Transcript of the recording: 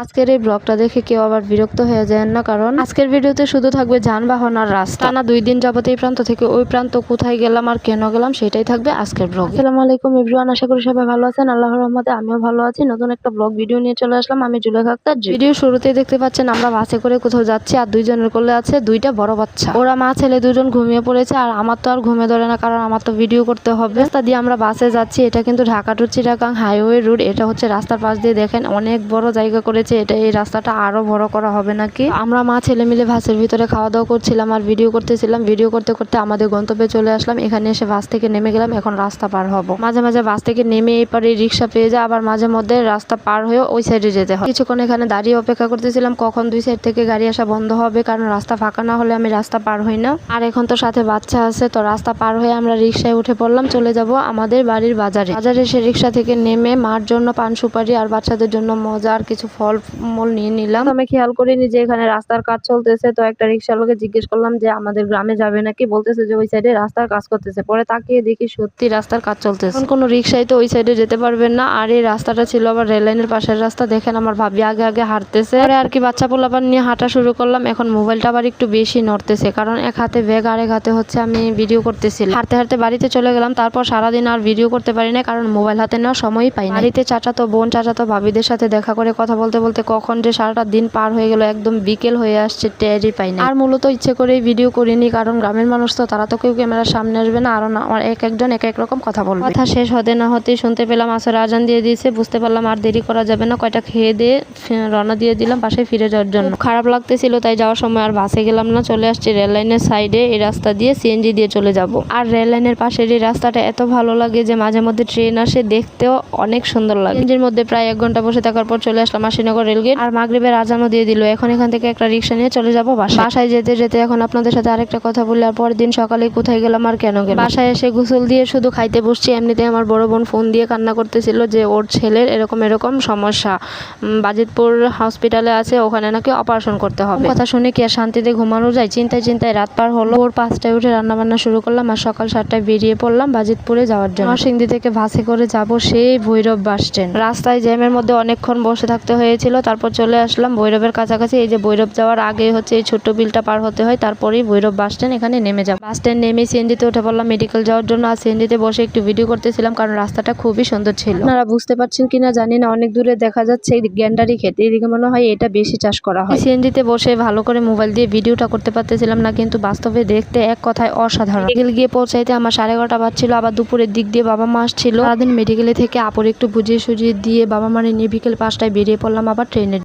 আজকের এই ব্লগটা দেখে কেউ আবার বিরক্ত হয়ে যায় না, কারণ আজকের ভিডিওতে শুধু থাকবে যানবাহন আর রাস্তা। না 2 দিন যাবত এই প্রান্ত থেকে ওই প্রান্ত কোথায় গেলাম আর কেন গেলাম সেটাই থাকবে আজকের ব্লগ। আসসালামু আলাইকুম এভরিওয়ান, আশা করি সবাই ভালো আছেন। আল্লাহর রহমতে আমিও ভালো আছি। নতুন একটা ব্লগ ভিডিও নিয়ে চলে আসলাম। আমি জুলেখা আক্তার। ভিডিও শুরুতেই দেখতে পাচ্ছেন আমরা বাসে করে কোথাও যাচ্ছি আর 2 জনের কোলে আছে 2টা বড় বাচ্চা। ওরা মা ছেলে 2 জন ঘুমিয়ে পড়েছে আর আমার তো আর ঘুমে ধরে না, কারণ আমার তো ভিডিও করতে হবে। রাস্তা দিয়ে আমরা বাসে যাচ্ছি। এটা কিন্তু Dhaka to Chittagong highway road. এটা হচ্ছে রাস্তার পাশ দিয়ে দেখেন অনেক বড় জায়গা করেছে। এটা এই রাস্তাটা আরো বড় করা হবে নাকি। আমরা মা ছেলে মিলে বাসের ভিতরে খাওয়া দাওয়া করছিলাম আর ভিডিও করতেছিলাম। ভিডিও করতে করতে আমাদের গন্তব্যে চলে আসলাম। এখানে এসে বাস থেকে নেমে গেলাম। এখন রাস্তা পার হব। মাঝে মাঝে বাস থেকে নেমে এই পারে রিক্সা পেয়ে যায়, আবার মাঝে মধ্যে রাস্তা পার হয়ে ওই সাইডে যেতে হয়। কিছুক্ষণ এখানে দাঁড়িয়ে অপেক্ষা করতেছিলাম কখন 2 সাইড থেকে গাড়ি আসা বন্ধ হবে, কারণ রাস্তা ফাঁকা না হলে আমি রাস্তা পার হই না। আর এখন তো সাথে বাচ্চা আছে, তো রাস্তা পার হয়ে আমরা রিক্সায় উঠে পড়লাম। চলে যাব আমাদের বাড়ির বাজারে। বাজারে এসে রিক্সা থেকে নেমে মার জন্য পান সুপারি আর বাচ্চাদের জন্য মজা আর কিছু ফল মূল নিয়ে নিলাম। আমি খেয়াল করিনি যে এখানে রাস্তার কাজ চলতেছে, তো একটা রিক্সাওয়ালাকে জিজ্ঞেস করলাম যে আমাদের গ্রামে যাবে নাকি। বলতেছে যে ওই সাইডে রাস্তার কাজ করতেছে। পরে তাকিয়ে দেখি সত্যি রাস্তার কাজ চলতেছে। এখন কোনো রিক্সায় তো ওই সাইডে যেতে পারবেন না। আর এই রাস্তাটা ছিল আবার রেল লাইনের পাশের রাস্তা। দেখেন আমার ভাবি আগে আগে হাঁটতেছে। পরে আর কি বাচ্চা পোলাপান নিয়ে হাঁটা শুরু করলাম। এখন মোবাইলটা আবার একটু বেশি নড়তেছে, কারণ এক হাতে ব্যাগ আর এক হাতে হচ্ছে আমি ভিডিও করতেছিলাম। হাঁটতে হাঁটতে বাড়িতে চলে গেলাম। তারপর সারাদিন আর ভিডিও করতে পারি না, কারণ মোবাইল হাতে নেওয়ার সময়ই পাই না। বাড়িতে চাচাতো বোন চাচাতো ভাবিদের সাথে দেখা করে কথা বলতে বলতে কখন যে সারাটা দিন পার হয়ে গেল, একদম বিকেল হয়ে আসছে, টেরই পাই না। আর মূলত ইচ্ছে করেই ভিডিও করিনি, কারণ গ্রামের মানুষ তো, তারা তো কেউ ক্যামেরার সামনে আসবে না। আর আমার একজন এক এক রকম কথা বলবে। কথা শেষ হতে না হতেই শুনতে পেলাম আসর আজান দিয়ে দিয়েছে। বুঝতে পারলাম আর দেরি করা যাবে না। কয়টা খেয়ে দিয়ে রওনা দিয়ে দিলাম বাসায় ফিরে যাওয়ার জন্য। খারাপ লাগতেছিল, তাই যাওয়ার সময় আর বাসে গেলাম না। চলে আসছি রেল লাইনের সাইডে। এই রাস্তা দিয়ে সিএনজি দিয়ে চলে যাব। আর রেল লাইনের পাশের এই রাস্তাটা এত ভালো লাগে যে মাঝে মধ্যে ট্রেন আসে, দেখতেও অনেক সুন্দর লাগে। সিএনজির মধ্যে প্রায় 1 ঘন্টা বসে থাকার পর চলে আসলাম আশিনগর রেলগেট। আর মাগরিবের আজানও দিয়ে দিল। এখন এখান থেকে একটা রিক্সা নিয়ে চলে যাব বাসায়। যেতে যেতে এখন আপনাদের সাথে আরেকটা কথা বলি। আর পরের দিন সকালে কোথায় গেলাম আর কেন গেলাম। বাসায় এসে গোসল দিয়ে শুধু খাইতে বসছি। এমনিতে আমার বড় বোন ফোন দিয়ে কান্না করতেছিল যে ওর ছেলের এরকম এরকম সমস্যা, বাজিতপুর হসপিটালে আছে, ওখানে নাকি অপারেশন করতে হবে। কথা শুনে কি আর শান্তিতে ঘুমানো যায়। চিন্তায় চিন্তায় রাত পার হলো। ভোর 5টায় উঠে রান্না বান্না শুরু করলাম আর সকাল 7টায় বেরিয়ে পড়লাম বাজিতপুরে যাওয়ার জন্য। নরসিংদী থেকে বাসে করে যাব সেই ভৈরব বাস স্ট্যান্ড। রাস্তায় জ্যামের মধ্যে অনেকক্ষণ বসে থাকতে হয়েছিল। তারপর চলে আসলাম ভৈরবের কাছাকাছি। এই যে ভৈরব যাওয়ার আগে হচ্ছে এই ছোট্ট বিলটা পার হতে হয়, তারপরেই ভৈরব বাস স্ট্যান্ড। এখানে নেমে যাব। বাস স্ট্যান্ড নেমে সিএনজিতে উঠে পড়লাম মেডিকেল যাওয়ার জন্য। আর সিএনজিতে বসে একটু ভিডিও করতেছিলাম, কারণ রাস্তাটা খুবই সুন্দর ছিল। আপনারা বুঝতে পারছেন কিনা জানি না, অনেক দূরে দেখা যাচ্ছে এই গ্যান্ডারি ক্ষেত। এইদিকে মনে হয় এটা বেশি চাষ করা হয়। সিএনজিতে বসে ভালো করে মোবাইল দিয়ে ভিডিওটা করতে পারতেছিলাম না, কিন্তু বাস্তবে দেখতে এক কথায় অসাধারণ। মেডিকেল গিয়ে পৌঁছাইতে আমার 11:30 বাজছিল। আবার দুপুরের দিক দিয়ে বাবা মা আসছিল। সারাদিন মেডিকেলে থেকে আপুর একটু বুঝিয়ে সুজিয়ে দিয়ে বাবা মা নিয়ে বিকেল 5টায় বেরিয়ে পড়লাম আবার ট্রেনের